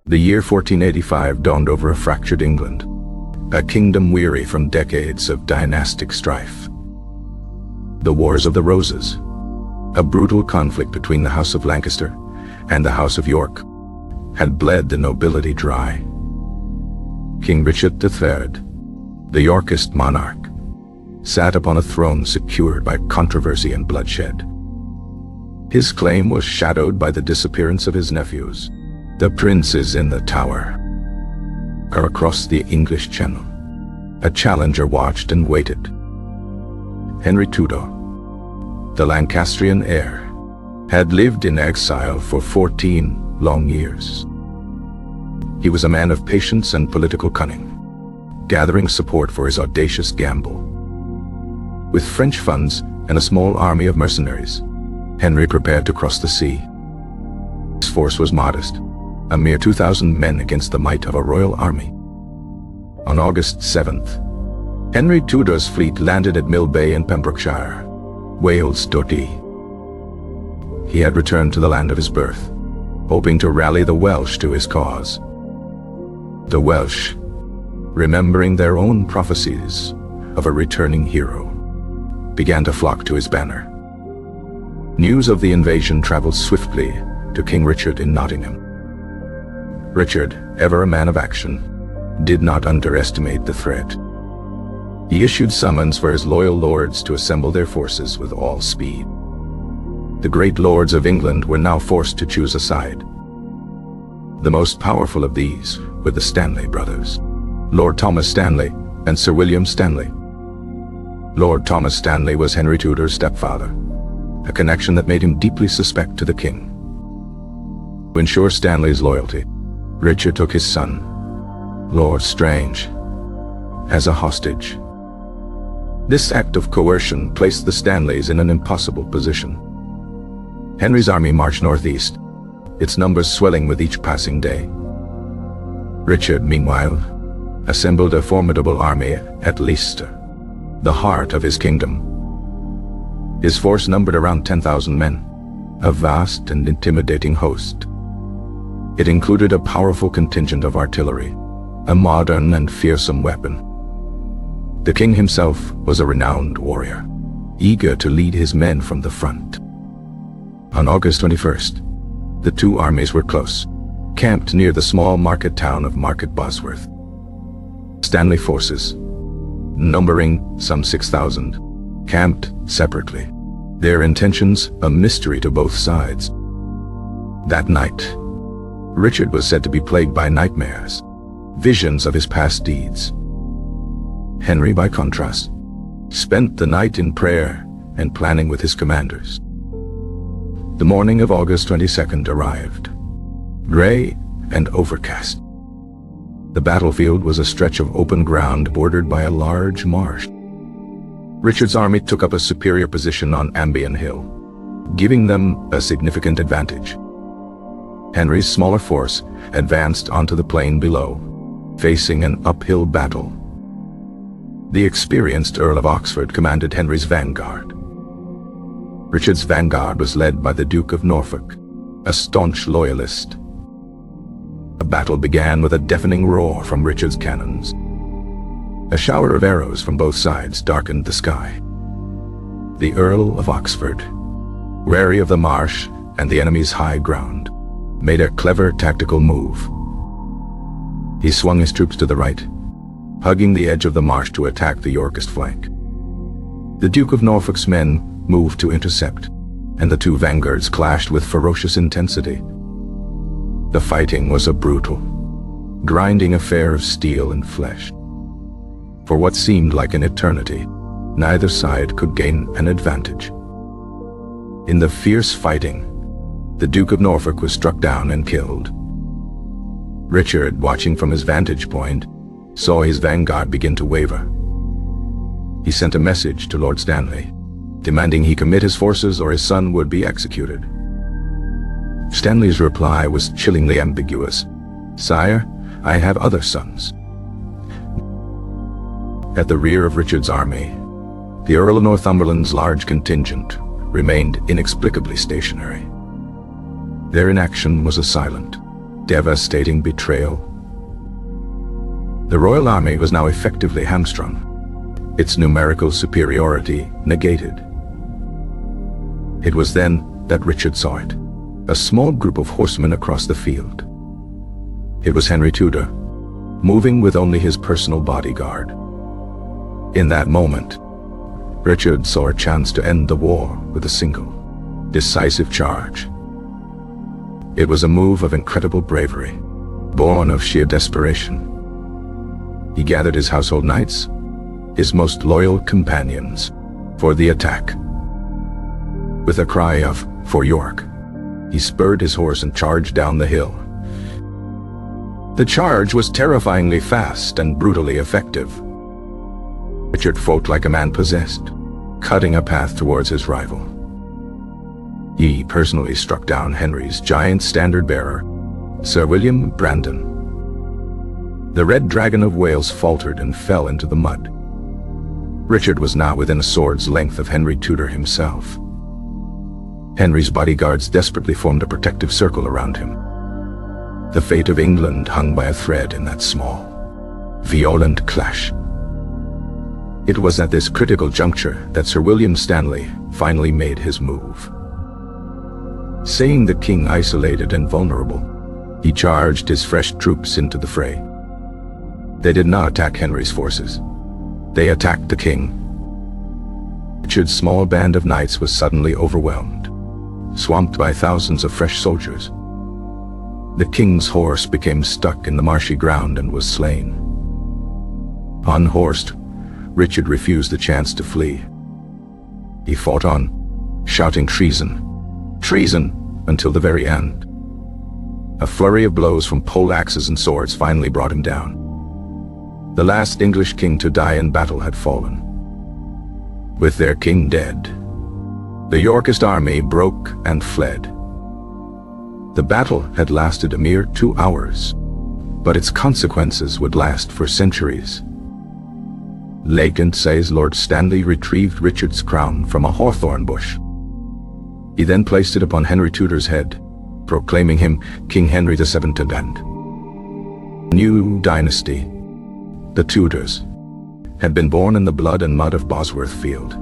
The year 1485 dawned over a fractured England, a kingdom weary from decades of dynastic strife. The Wars of the Roses, a brutal conflict between the House of Lancaster and the House of York, had bled the nobility dry. King Richard III, the Yorkist monarch, sat upon a throne secured by controversy and bloodshed. His claim was shadowed by the disappearance of his nephews, the princes in the Tower. Across the English Channel, a challenger watched and waited. Henry Tudor, the Lancastrian heir, had lived in exile for 14 long years. He was a man of patience and political cunning, gathering support for his audacious gamble. With French funds and a small army of mercenaries, Henry prepared to cross the sea. His force was modest, a mere 2,000 men against the might of a royal army. On August 7th, Henry Tudor's fleet landed at Mill Bay in Pembrokeshire, Wales, Dundee. He had returned to the land of his birth, hoping to rally the Welsh to his cause. The Welsh, remembering their own prophecies of a returning hero, began to flock to his banner. News of the invasion traveled swiftly to King Richard in Nottingham. Richard, ever a man of action, did not underestimate the threat. He issued summons for his loyal lords to assemble their forces with all speed. The great lords of England were now forced to choose a side. The most powerful of these were the Stanley brothers, Lord Thomas Stanley and Sir William Stanley. Lord Thomas Stanley was Henry Tudor's stepfather, a connection that made him deeply suspect to the king. To ensure Stanley's loyalty, Richard took his son, Lord Strange, as a hostage. This act of coercion placed the Stanleys in an impossible position. Henry's army marched northeast, its numbers swelling with each passing day. Richard, meanwhile, assembled a formidable army at Leicester, the heart of his kingdom. His force numbered around 10,000 men, a vast and intimidating host. It included a powerful contingent of artillery, a modern and fearsome weapon. The king himself was a renowned warrior, eager to lead his men from the front. On August 21st, the two armies were close, camped near the small market town of Bosworth. Stanley forces, numbering some 6,000, camped separately, their intentions a mystery to both sides. That night, Richard was said to be plagued by nightmares, visions of his past deeds. Henry, by contrast, spent the night in prayer and planning with his commanders. The morning of August 22nd arrived, gray and overcast. The battlefield was a stretch of open ground bordered by a large marsh. Richard's army took up a superior position on Ambion Hill, giving them a significant advantage. Henry's smaller force advanced onto the plain below, facing an uphill battle. The experienced Earl of Oxford commanded Henry's vanguard. Richard's vanguard was led by the Duke of Norfolk, a staunch loyalist. The battle began with a deafening roar from Richard's cannons. A shower of arrows from both sides darkened the sky. The Earl of Oxford, wary of the marsh and the enemy's high ground, made a clever tactical move. He swung his troops to the right, hugging the edge of the marsh to attack the Yorkist flank. The Duke of Norfolk's men moved to intercept, and the two vanguards clashed with ferocious intensity. The fighting was a brutal, grinding affair of steel and flesh. For what seemed like an eternity, neither side could gain an advantage. In the fierce fighting, the Duke of Norfolk was struck down and killed. Richard, watching from his vantage point, saw his vanguard begin to waver. He sent a message to Lord Stanley, demanding he commit his forces or his son would be executed. Stanley's reply was chillingly ambiguous. "Sire, I have other sons." At the rear of Richard's army, the Earl of Northumberland's large contingent remained inexplicably stationary. Their inaction was a silent, devastating betrayal. The royal army was now effectively hamstrung, its numerical superiority negated. It was then that Richard saw it, a small group of horsemen across the field. It was Henry Tudor, moving with only his personal bodyguard. In that moment, Richard saw a chance to end the war with a single, decisive charge. It was a move of incredible bravery, born of sheer desperation. He gathered his household knights, his most loyal companions, for the attack. With a cry of, "For York," he spurred his horse and charged down the hill. The charge was terrifyingly fast and brutally effective. Richard fought like a man possessed, cutting a path towards his rival. He personally struck down Henry's giant standard-bearer, Sir William Brandon. The Red Dragon of Wales faltered and fell into the mud. Richard was now within a sword's length of Henry Tudor himself. Henry's bodyguards desperately formed a protective circle around him. The fate of England hung by a thread in that small, violent clash. It was at this critical juncture that Sir William Stanley finally made his move. Seeing the king isolated and vulnerable, he charged his fresh troops into the fray. They did not attack Henry's forces. They attacked the king. Richard's small band of knights was suddenly overwhelmed, swamped by thousands of fresh soldiers. The king's horse became stuck in the marshy ground and was slain. Unhorsed, Richard refused the chance to flee. He fought on, shouting treason, treason, until the very end. A flurry of blows from poleaxes and swords finally brought him down. The last English king to die in battle had fallen. With their king dead, the Yorkist army broke and fled. The battle had lasted a mere 2 hours, but its consequences would last for centuries. Legend says Lord Stanley retrieved Richard's crown from a hawthorn bush. He then placed it upon Henry Tudor's head, proclaiming him King Henry VII and new dynasty. The Tudors had been born in the blood and mud of Bosworth Field.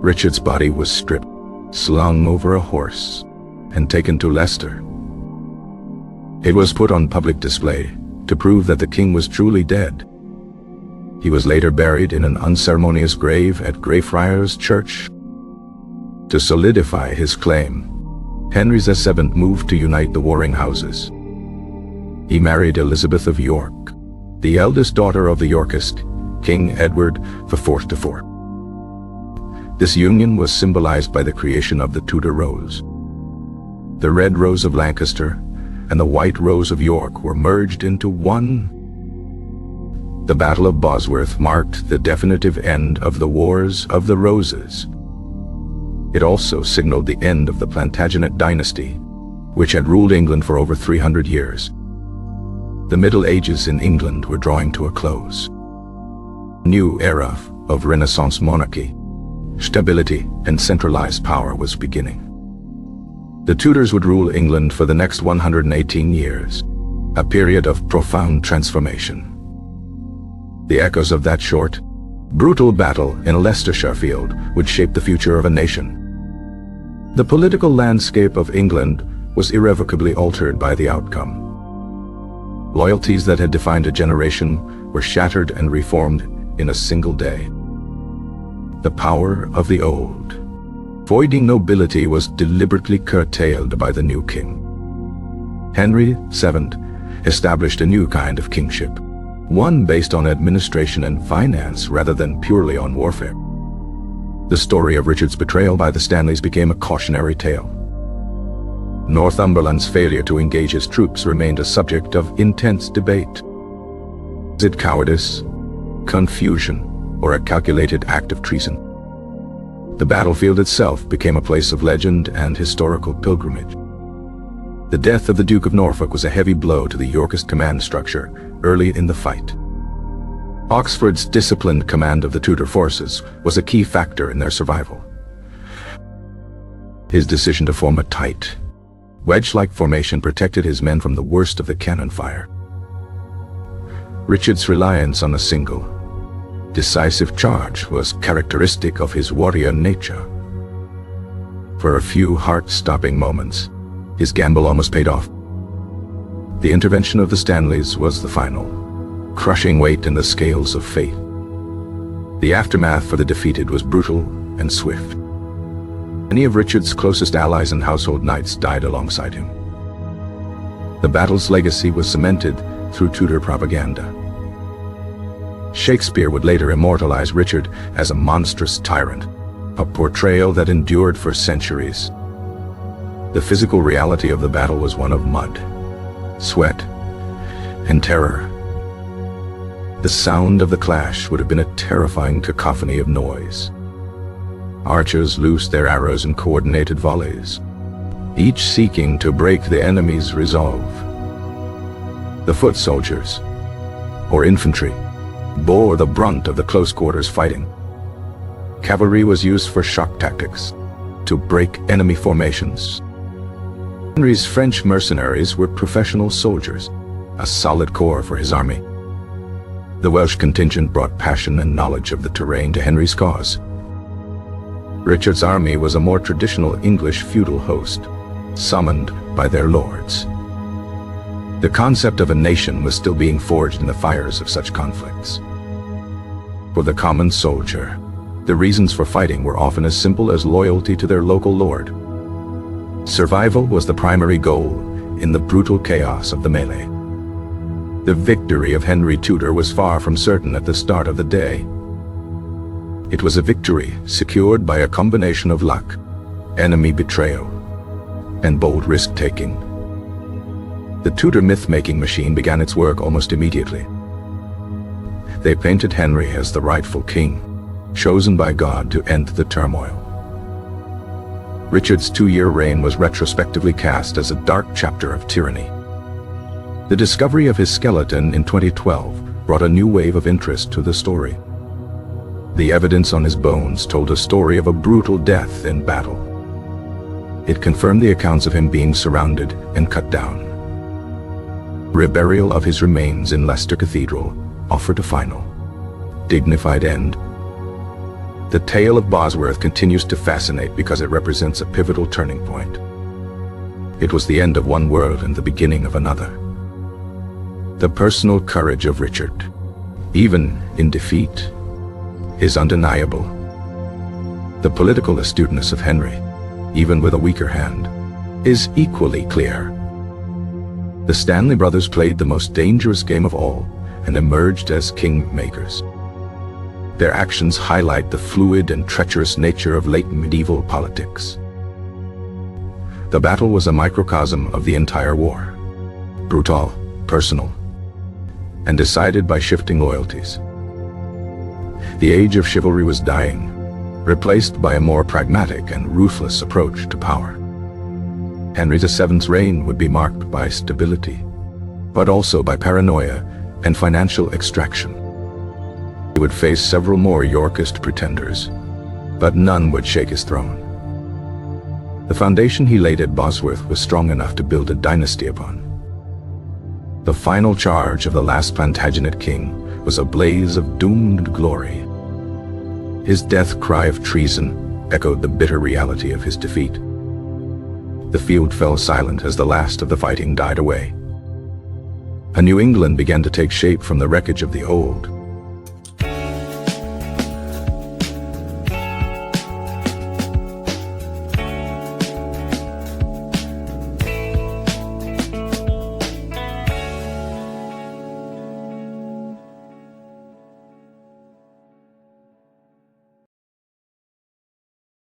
Richard's body was stripped, slung over a horse, and taken to Leicester. It was put on public display to prove that the king was truly dead. He was later buried in an unceremonious grave at Greyfriars Church. To solidify his claim, Henry VII moved to unite the warring houses. He married Elizabeth of York, the eldest daughter of the Yorkist, King Edward IV. This union was symbolized by the creation of the Tudor rose. The red rose of Lancaster and the white rose of York were merged into one. The Battle of Bosworth marked the definitive end of the Wars of the Roses. It also signaled the end of the Plantagenet dynasty, which had ruled England for over 300 years. The Middle Ages in England were drawing to a close. A new era of Renaissance monarchy, stability, and centralized power was beginning. The Tudors would rule England for the next 118 years, a period of profound transformation. The echoes of that short, brutal battle in a Leicestershire field would shape the future of a nation. The political landscape of England was irrevocably altered by the outcome. Loyalties that had defined a generation were shattered and reformed in a single day. The power of the old, voiding nobility was deliberately curtailed by the new king. Henry VII established a new kind of kingship, one based on administration and finance rather than purely on warfare. The story of Richard's betrayal by the Stanleys became a cautionary tale. Northumberland's failure to engage his troops remained a subject of intense debate. Was it cowardice, confusion, or a calculated act of treason? The battlefield itself became a place of legend and historical pilgrimage. The death of the Duke of Norfolk was a heavy blow to the Yorkist command structure early in the fight. Oxford's disciplined command of the Tudor forces was a key factor in their survival. His decision to form a tight, wedge-like formation protected his men from the worst of the cannon fire. Richard's reliance on a single, decisive charge was characteristic of his warrior nature. For a few heart-stopping moments, his gamble almost paid off. The intervention of the Stanleys was the final, crushing weight in the scales of fate. The aftermath for the defeated was brutal and swift. Many of Richard's closest allies and household knights died alongside him. The battle's legacy was cemented through Tudor propaganda. Shakespeare would later immortalize Richard as a monstrous tyrant, a portrayal that endured for centuries. The physical reality of the battle was one of mud, sweat, and terror. The sound of the clash would have been a terrifying cacophony of noise. Archers loosed their arrows in coordinated volleys, each seeking to break the enemy's resolve. The foot soldiers, or infantry, bore the brunt of the close-quarters fighting. Cavalry was used for shock tactics, to break enemy formations. Henry's French mercenaries were professional soldiers, a solid core for his army. The Welsh contingent brought passion and knowledge of the terrain to Henry's cause. Richard's army was a more traditional English feudal host, summoned by their lords. The concept of a nation was still being forged in the fires of such conflicts. For the common soldier, the reasons for fighting were often as simple as loyalty to their local lord. Survival was the primary goal in the brutal chaos of the melee. The victory of Henry Tudor was far from certain at the start of the day. It was a victory secured by a combination of luck, enemy betrayal, and bold risk-taking. The Tudor myth-making machine began its work almost immediately. They painted Henry as the rightful king, chosen by God to end the turmoil. Richard's 2-year reign was retrospectively cast as a dark chapter of tyranny. The discovery of his skeleton in 2012 brought a new wave of interest to the story. The evidence on his bones told a story of a brutal death in battle. It confirmed the accounts of him being surrounded and cut down. Reburial of his remains in Leicester Cathedral offered a final, dignified end. The tale of Bosworth continues to fascinate because it represents a pivotal turning point. It was the end of one world and the beginning of another. The personal courage of Richard, even in defeat, is undeniable. The political astuteness of Henry, even with a weaker hand, is equally clear. The Stanley brothers played the most dangerous game of all and emerged as kingmakers. Their actions highlight the fluid and treacherous nature of late medieval politics. The battle was a microcosm of the entire war, brutal, personal, and decided by shifting loyalties. The age of chivalry was dying, replaced by a more pragmatic and ruthless approach to power. Henry VII's reign would be marked by stability, but also by paranoia and financial extraction. He would face several more Yorkist pretenders, but none would shake his throne. The foundation he laid at Bosworth was strong enough to build a dynasty upon. The final charge of the last Plantagenet king was a blaze of doomed glory. His death cry of treason echoed the bitter reality of his defeat. The field fell silent as the last of the fighting died away. A New England began to take shape from the wreckage of the old.